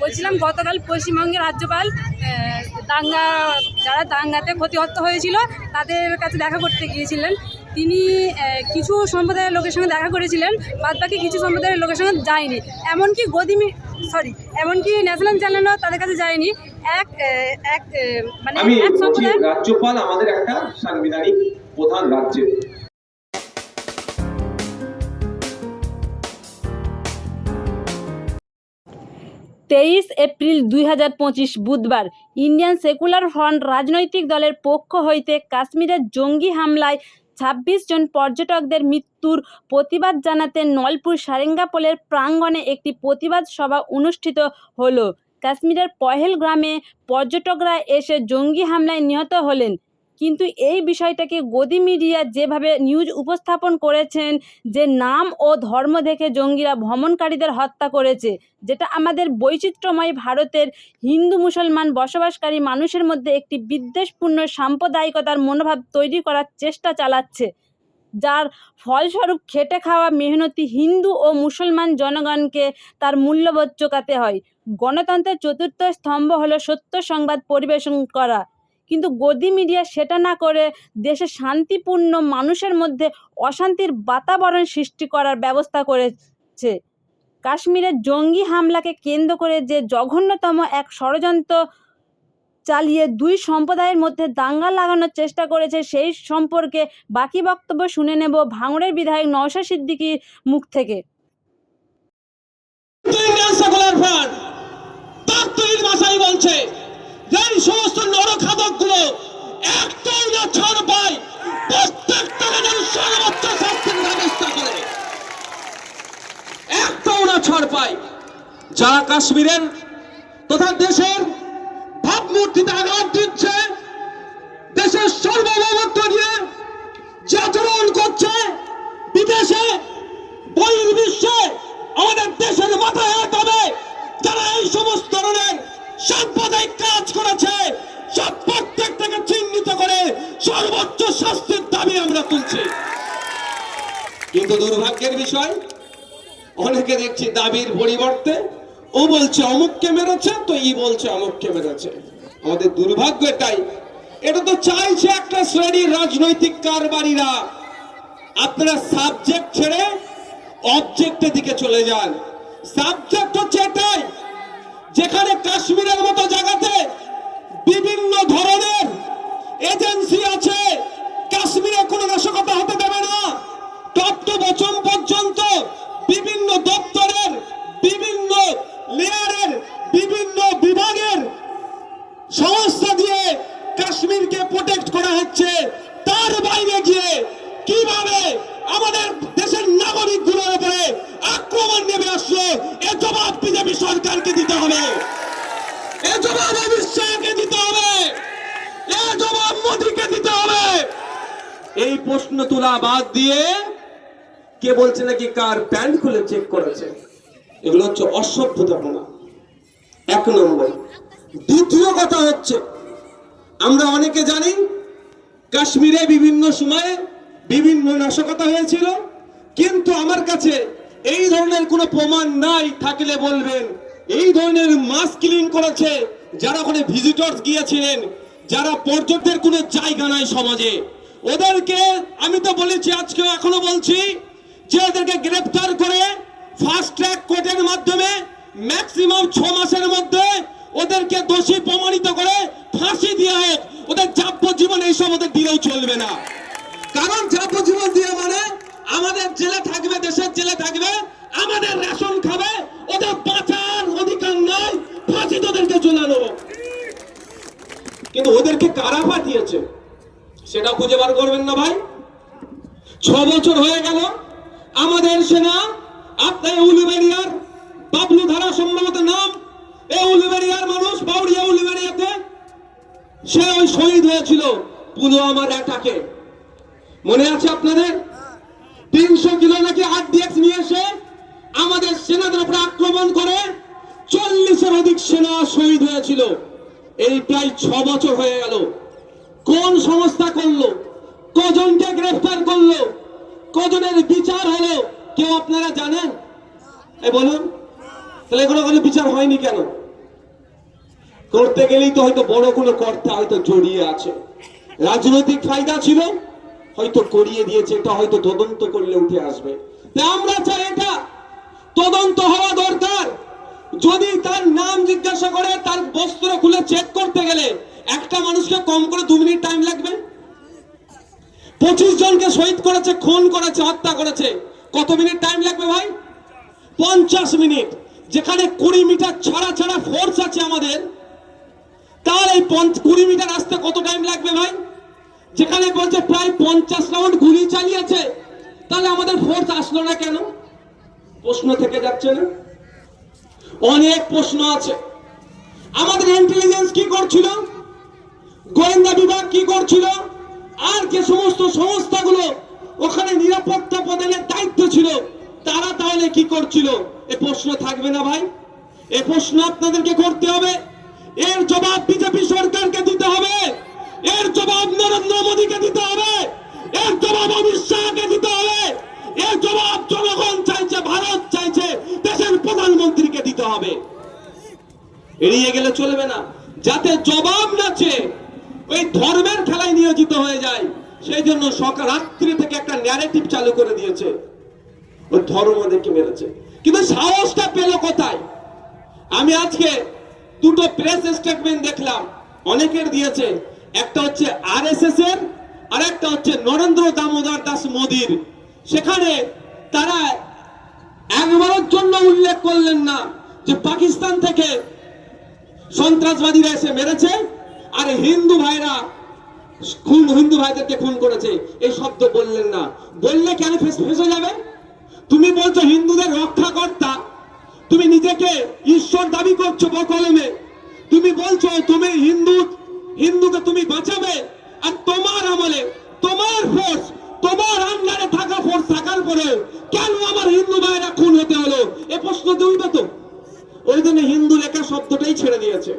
বলছিলাম গতকাল পশ্চিমবঙ্গের রাজ্যপাল যারা দাঙ্গাতে ক্ষতিগ্রস্ত হয়েছিল তাদের কাছে দেখা করতে গিয়েছিলেন। তিনি কিছু সম্প্রদায়ের লোকের সঙ্গে দেখা করেছিলেন, বাদবাকি কিছু সম্প্রদায়ের লোকের সঙ্গে যায়নি। এমনকি ন্যাশনাল চ্যানেলও তাদের কাছে যায়নি। এক সম্প্রদায় রাজ্যপাল আমাদের একটা সাংবিধানিক প্রধান রাজ্যের। 23 এপ্রিল 2025 বুধবার ইন্ডিয়ান সেকুলার ফ্রন্ট রাজনৈতিক দলের পক্ষ হইতে কাশ্মীরের জঙ্গি হামলায় 26 জন পর্যটকদের মৃত্যুর প্রতিবাদ জানাতে নলপুর সারেঙ্গাপোলের প্রাঙ্গণে একটি প্রতিবাদ সভা অনুষ্ঠিত হলো। কাশ্মীরের পহেলগ্রামে পর্যটকরা এসে জঙ্গি হামলায় নিহত হলেন, কিন্তু এই বিষয়টাকে গদি মিডিয়া যেভাবে নিউজ উপস্থাপন করেছেন যে নাম ও ধর্ম দেখে জঙ্গিরা ভ্রমণকারীদের হত্যা করেছে, যেটা আমাদের বৈচিত্র্যময় ভারতের হিন্দু মুসলমান বসবাসকারী মানুষের মধ্যে একটি বিদ্বেষপূর্ণ সাম্প্রদায়িকতার মনোভাব তৈরি করার চেষ্টা চালাচ্ছে, যার ফলস্বরূপ খেটে খাওয়া মেহনতি হিন্দু ও মুসলমান জনগণকে তার মূল্যবোধ চোকাতে হয়। গণতন্ত্রের চতুর্থ স্তম্ভ হলো সত্য সংবাদ পরিবেশন করা, কিন্তু গদি মিডিয়া সেটা না করে দেশে শান্তিপূর্ণ মানুষের মধ্যে অশান্তির বাতাবরণ সৃষ্টি করার ব্যবস্থা করেছে। কাশ্মীরের জঙ্গি হামলাকে কেন্দ্র করে যে জঘন্যতম এক ষড়যন্ত্র চালিয়ে দুই সম্প্রদায়ের মধ্যে দাঙ্গা লাগানোর চেষ্টা করেছে, সেই সম্পর্কে বাকি বক্তব্য শুনে নেব ভাঙড়ের বিধায়ক নওশাদ সিদ্দিকীর মুখ থেকে। বলছে যে সমস্ত নরখাদকগুলো একটাই না ছাড় পায়, প্রত্যেকটাকে যেন সর্বোচ্চ শাস্তির ব্যবস্থা করে, একটাও না ছাড় পায়। যারা কাশ্মীরের তথা দেশের ভাবমূর্তিতে আঘাত দিচ্ছে, দেশের সার্বভৌমত্ব নিয়ে যে আচরণ করছে, বিদেশে বহির্বিশ্বে আমাদের দেশের মাথায় হাত হবে। যারা এই সমস্ত ধরনের সাম্প্রদায়িক কাজ করেছে, সব প্রত্যেকটাকে চিহ্নিত করে সর্বোচ্চ শাস্তির দাবি আমরা তুলছি। কিন্তু দুর্ভাগ্যের বিষয়, অনেকে দেখছি দাবির পরিবর্তে ও বলছে অমুককে মেরেছে, তো ই বলছে অমুককে মেরেছে। আমাদের দুর্ভাগ্য এটাই, এটা তো চাইছে একটা শ্রেণীর রাজনৈতিক কারবারিরা। আপনারা সাবজেক্ট ছেড়ে অবজেক্টের দিকে চলে যান। সাবজেক্ট হচ্ছে এটাই, যেখানে কাশ্মীরের মতো জায়গাতে বিভিন্ন ধরনের এজেন্সি আছে, কাশ্মীরে কোনো নাশকতা হতে দেবে না। টপ টু বটম পর্যন্ত বিভিন্ন দপ্তরের, বিভিন্ন লেয়ারের, বিভিন্ন বিভাগের সংস্থা দিয়ে কাশ্মীরকে প্রোটেক্ট করা হচ্ছে। তার বাইরে গিয়ে কিভাবে আমাদের দেশের নাগরিকগুলোর উপরে আক্রমণ নেমে আসলো, এ জবাব বিজেপি সরকারকে দিতে হবে, এ জবাব অমিত শাহকে দিতে হবে, এ জবাব মোদীকে দিতে হবে। এই প্রশ্ন তোলা বাদ দিয়ে কে বলছে নাকি কার প্যান্ট খুলে চেক করেছে, এগুলো হচ্ছে অসভ্যতাপনা, এক নম্বর। দ্বিতীয় কথা হচ্ছে, আমরা অনেকে জানি কাশ্মীরে বিভিন্ন সময়ে বিভিন্ন নাশকতা হয়েছিল, কিন্তু আমার কাছে এই ধরনের কোনো প্রমাণ নাই। থাকলে বলবেন। এই ধরনের মাস কিলিং করেছে যারা ওখানে ভিজিটর্স গিয়েছিলেন, যারা পর্যটকদের কোনো জায়গা নাই সমাজে, ওদেরকে আমি তো বলেছি, আজকেও এখনো বলছি যে ওদেরকে গ্রেফতার করে ফাস্ট ট্র্যাক কোর্টের মাধ্যমে ম্যাক্সিমাম 6 মাসের মধ্যে ওদেরকে দোষী প্রমাণিত করে ফাঁসি দেওয়া হোক। ওদের যাবজ্জীবন এইসব ওদের দিলেও চলবে না, কারণ যাবজ্জীবন দিয়ে মানে আমাদের জেলে থাকবে, দেশের জেলে থাকবে, আমাদের রেশন খাবে, ওদের বাঁচার অধিকার নাই, ফাঁসি ওদেরকে ঝুলানো। কিন্তু ওদেরকে কারা পাঠিয়েছে সেটা খুঁজে বার করবেন না ভাই। 6 বছর হয়ে গেল আমাদের সেনা, আপনার উলুবেড়িয়ার বাবলু ধারা সম্ভবত নাম, এই উলুবেড়িয়ার মানুষ, বাউরিয়া উলুবেড়িয়াতে সে ওই শহীদ হয়েছিল পুলওয়ামার অ্যাটাকে। মনে আছে আপনাদের? 300 কিলো নাকি আরডিএক্স নিয়ে এসে আমাদের সেনাদের উপরে আক্রমণ করে 40-এর অধিক সেনা শহীদ হয়েছিল। এই প্রায় 6 বছর হয়ে গেল। কোন সংস্থা করলো? কজনকে গ্রেফতার করলো? কজনের বিচার হলো? কেউ আপনারা জানেন? বলুন, তাহলে এগুলো কোনো বিচার হয়নি কেন? করতে গেলেই তো হয়তো বড় কোনো কর্তা হয়তো জড়িয়ে আছে, রাজনৈতিক ফায়দা ছিল, হয়তো করিয়ে দিয়েছে, এটা হয়তো তদন্ত করলে উঠে আসবে। তাই আমরা চাই এটা তদন্ত হওয়া দরকার। যদি তার নাম জিজ্ঞাসা করে, তার বস্ত্র খুলে চেক করতে গেলে একটা মানুষকে কম করে 2 মিনিট টাইম লাগবে। 25 জনকে শহীদ করেছে, খুন করেছে, হত্যা করেছে, কত মিনিট টাইম লাগবে ভাই? 50 মিনিট। যেখানে 20 মিটার ছাড়া ছাড়া ফোর্স আছে আমাদের, তাহলে এই 20 মিটার আসতে কত টাইম লাগবে ভাই? যেখানে বলছে প্রায় 50 রাউন্ড গুলি চালিয়েছে, তাহলে আমাদের ফোর্স আসলো না কেন? প্রশ্ন থেকে যাচ্ছে না? অনেক প্রশ্ন আছে। আমাদের ইন্টেলিজেন্স কি করছিল, গোয়েন্দা বিভাগ কি করছিল, আর যে সমস্ত সংস্থাগুলো ওখানে নিরাপত্তা প্রদানের দায়িত্ব ছিল, তারা তাহলে কি করছিল? এ প্রশ্ন থাকবে না ভাই? এ প্রশ্ন আপনাদেরকে করতে হবে। এর জবাব বিজেপি সরকারকে দিতে হবে, এর জবাব নরেন্দ্র মোদীকে দিতে হবে, এর জবাব অমিত শাহকে দিতে হবে, এর জবাব জনগণ চাইছে, ভারত চাইছে, দেশের প্রধানমন্ত্রীকে দিতে হবে। এড়িয়ে গেলে চলবে না। যাতে জবাব না চেয়ে ওই ধর্মের খেলায় নিয়োজিত হয়ে যায়, সেই জন্য সকাল রাত্রি থেকে একটা ন্যারেটিভ চালু করে দিয়েছে, ওই ধর্ম দেখে মেরেছে। কিন্তু সাহসটা পেল কোথায়? আমি আজকে দুটো প্রেস স্টেটমেন্ট দেখলাম, অনেকের দিয়েছে। একটা হচ্ছে আরএসএস এর, আর একটা হচ্ছে নরেন্দ্র দামোদর দাস মোদীর। সেখানে তারা একবারের জন্য উল্লেখ করলেন না যে পাকিস্তান থেকে সন্ত্রাসবাদীরা এসে মেরেছে আর হিন্দু ভাইদেরকে খুন করেছে, এই শব্দ বললেন না। বললে কেন ফেসে যাবে? তুমি বলছো হিন্দুদের রক্ষাকর্তা, তুমি নিজেকে ঈশ্বর দাবি করছো বকলমে, তুমি বলছো তুমি হিন্দুকে তুমি বাঁচাবে, আর তোমার আমলে তোমার ফোর্স, তোমার আন্ডারে থাকা ফোর্স থাকার পরে কেন আমার হিন্দু ভাইরা খুন হতে হলো? এ প্রশ্ন তুলবে তো? ওই জন্য হিন্দু লেখা শব্দটাই ছেড়ে দিয়েছে।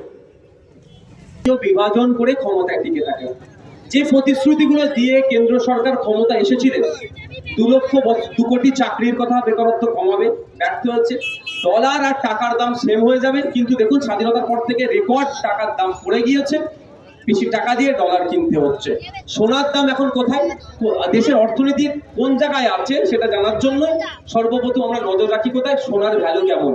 বিভাজন করে ক্ষমতায় টিকে থাকে। যে প্রতিশ্রুতিগুলো দিয়ে কেন্দ্র সরকার ক্ষমতা এসেছিলেন, 2 কোটি চাকরির কথা, বেকারত্ব কমাবে, ব্যর্থ হচ্ছে। ডলার আর টাকার দাম সেম হয়ে যাবে, কিন্তু দেখুন স্বাধীনতার পর থেকে রেকর্ড টাকার দাম পড়ে গিয়েছে, বেশি টাকা দিয়ে ডলার কিনতে হচ্ছে। সোনার দাম এখন কোথায়, দেশের অর্থনীতির কোন জায়গায় আছে সেটা জানার জন্য সর্বপ্রথম আমরা নজর রাখি কোথায়, সোনার ভ্যালু কেমন।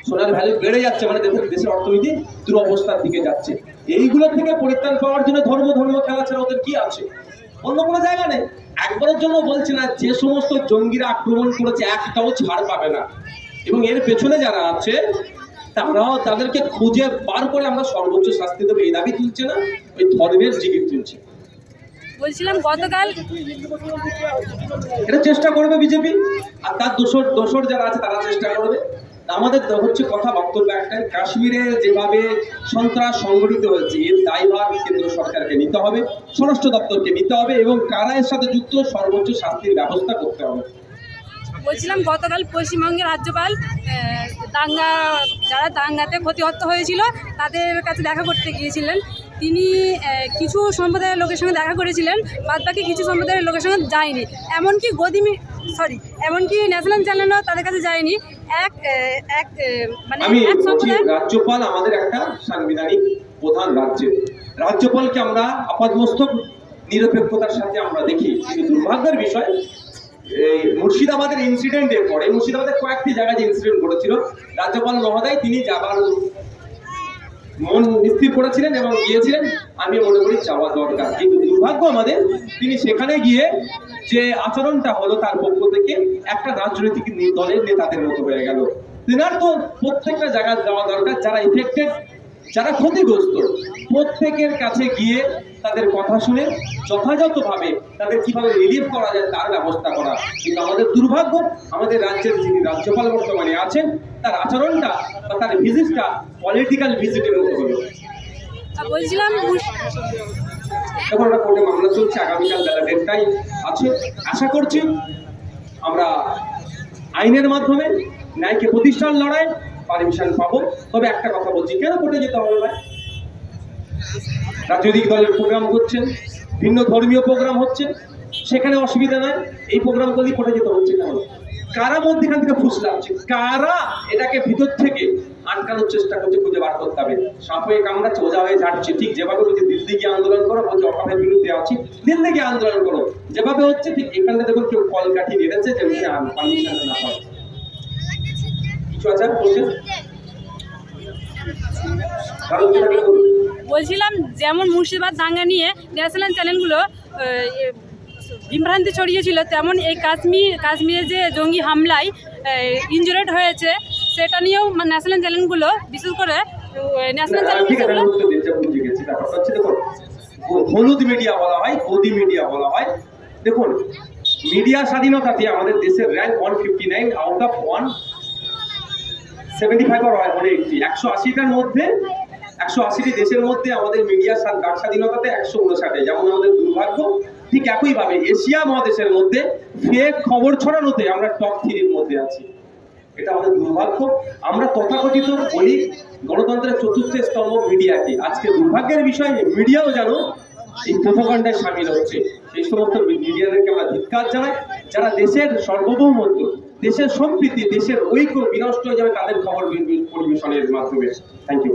সোনার ভ্যালু বেড়ে যাচ্ছে, মানে দেশের অর্থনীতি দুরবস্থার দিকে যাচ্ছে। এইগুলো থেকে পরিত্রাণ পাওয়ার জন্য ধর্ম খেলা ছাড়া ওদের কি আছে? অন্য কোনো জায়গা নেই। একবারের জন্য বলছে না, যে সমস্ত জঙ্গিরা আক্রমণ করেছে একটাও ছাড় পাবে না, এবং এর পেছনে যারা আছে তারাও তাদেরকে খুঁজে বার করে আমরা সর্বোচ্চ শাস্তি দেবো, এই দাবি তুলছে না, ওই ধর্মের জিগির তুলছে। বলছিলাম গতকাল এটা চেষ্টা করবে বিজেপি, আর তার দোসর যারা আছে তারা চেষ্টা করবে। আমাদের হচ্ছে কথা, বক্তব্য একটাই, কাশ্মীরে যেভাবে সন্ত্রাস সংগঠিত হয়েছে এর দায়ভার কেন্দ্র সরকারকে নিতে হবে, স্বরাষ্ট্র দপ্তরকে নিতে হবে, এবং কারা এর সাথে যুক্ত সর্বোচ্চ শাস্তির ব্যবস্থা করতে হবে। বলছিলাম গতকাল পশ্চিমবঙ্গের রাজ্যপাল যারা দাঙ্গাতে ক্ষতিগ্রস্ত হয়েছিল তাদের কাছে দেখা করতে গিয়েছিলেন। তিনি কিছু সম্প্রদায়ের লোকের সঙ্গে দেখা করেছিলেন, বাদবাকি কিছু সম্প্রদায়ের লোকের সঙ্গে যায়নি। এমনকি ন্যাশনাল চ্যানেলও তাদের কাছে যায়নি। আমি রাজ্যপাল আমাদের একটা সাংবিধানিক প্রধান রাজ্যপালকে আমরা আপাতমস্তক নিরপেক্ষতার সাথে আমরা দেখি। কিন্তু দুর্ভাগ্যের বিষয়, এই মুর্শিদাবাদের ইনসিডেন্টের পরে, মুর্শিদাবাদের কয়েকটি জায়গায় যে ইনসিডেন্ট ঘটেছিল, রাজ্যপাল মহোদয় তিনি যাবার মন স্থির করেছিলেন এবং গিয়েছিলেন। আমি মনে করি যাওয়া দরকার, কিন্তু দুর্ভাগ্য আমাদের, তিনি সেখানে গিয়ে যে আচরণটা হলো তার পক্ষ থেকে একটা রাজনৈতিক দলের নেতাদের মতো হয়ে গেল। তেনার তো প্রত্যেকটা জায়গায় যাওয়া দরকার, যারা ইফেক্টেড, যারা ক্ষতিগ্রস্ত, প্রত্যেকের কাছে গিয়ে তাদের কথা শুনে যথাযথভাবে তাদের কিভাবে রিলিফ করা যায় তার ব্যবস্থা করা। কিন্তু আমাদের দুর্ভাগ্য, আমাদের রাজ্যের যিনি রাজ্যপাল বর্তমানে আছেন তার আচরণটা বা তার ভিজিটটা পলিটিক্যাল ভিজিটের মতো হলো। বলছিলাম এখন আমরা কোর্টে মামলা চলছে, আগামীকাল বেলা 1:30টায় আছে। আশা করছি আমরা আইনের মাধ্যমে ন্যায়কে প্রতিষ্ঠার লড়াই পারমিশন পাবো। তবে একটা কথা বলছি, কেন কোর্টে যেতে হবে ভাই? রাজনৈতিক দলের প্রোগ্রাম করছেন, ভিন্ন ধর্মীয় প্রোগ্রাম হচ্ছে, সেখানে অসুবিধা নয়, এই প্রোগ্রামগুলি কোর্টে যেতে হচ্ছে না। কারা মধ্যখান থেকে ফুসলাচ্ছে, কারা এটাকে ভিতর থেকে আটকানোর চেষ্টা করছে, খুঁজে বার করতে হবে। সাপ হয়ে কামড়াচ্ছে, ওজা হয়ে ঝাড়ছে, ঠিক যেভাবে বলছে দিল্লি গিয়ে আন্দোলন করো, বলছে অকামের বিরুদ্ধে আছি, দিল্লি গিয়ে আন্দোলন করো, যেভাবে হচ্ছে ঠিক এখানে দেখুন কেউ কলকাঠি নেড়েছে যে পারমিশন না হয়। কিছু আছে বলছেন? ভারতটাকে বলুন। বলছিলাম যেমন মুর্শিদাবাদ দাঙ্গা নিয়ে ন্যাশনাল চ্যানেলগুলো বিভ্রান্তি ছড়িয়েছিল, তেমন এই কাশ্মীরে যে জঙ্গি হামলায় ইনজুরেড হয়েছে সেটা নিয়েও ন্যাশনাল চ্যানেলগুলো, বিশেষ করে ন্যাশনাল ঠিক আছে, চ্যানেলগুলো আমি উত্তর দিচ্ছি, বুঝে গেছি। ব্যাপারটা হচ্ছে দেখুন, হলুদ মিডিয়া বলা হয়, গদি মিডিয়া বলা হয়। দেখুন, মিডিয়া স্বাধীনতাতে আমাদের দেশের র্যাঙ্ক 159 আউট অফ 175 or 180, 180টার মধ্যে 180টি দেশের মধ্যে আমাদের মিডিয়া বাক স্বাধীনতাতে 159। যেমন আমাদের দুর্ভাগ্য, ঠিক একইভাবে এশিয়া মহাদেশের মধ্যে ফেক খবর ছড়ানোতে আমরা টপ 3-র মধ্যে আছি। এটা আমাদের দুর্ভাগ্য। আমরা তথাকথিত বলি গণতন্ত্রের চতুর্থ স্তম্ভ মিডিয়াকে, আজকে দুর্ভাগ্যের বিষয় মিডিয়াও যেন এই প্রোপাগান্ডায় সামিল হচ্ছে। সেই সমস্ত মিডিয়াদেরকে আমরা ধিক্কার জানাই, যারা দেশের সার্বভৌমত্ব, দেশের সম্প্রীতি, দেশের ঐক্য বিনষ্ট হয়ে যাবে তাদের খবর পরিবেশনের মাধ্যমে। Thank you.